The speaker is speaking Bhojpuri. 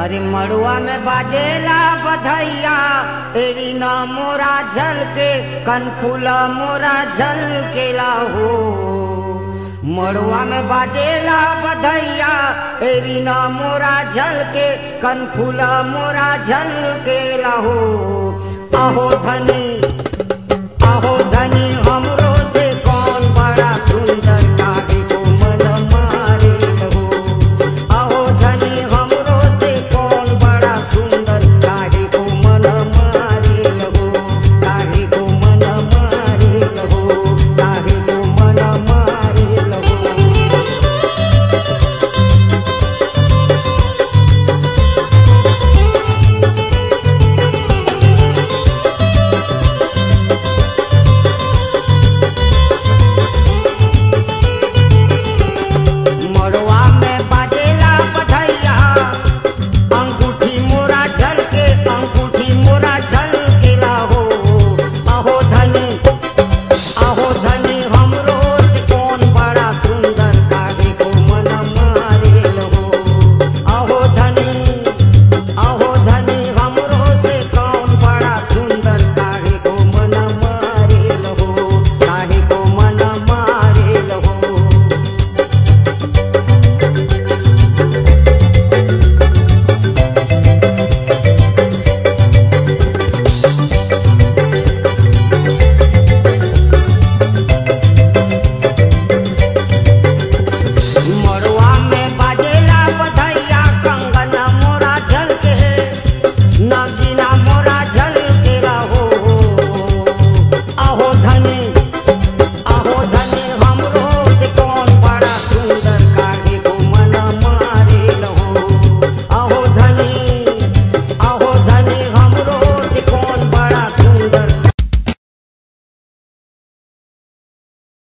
अरे मड़ुआ में बाजेला बधैया एरी न मोरा झल के कनफुला मोरा झल के लाहो। मड़ुआ में बाजेला बधैया एरी न मोरा झल के कनफुला मोरा झल के लाहो। आहो धनी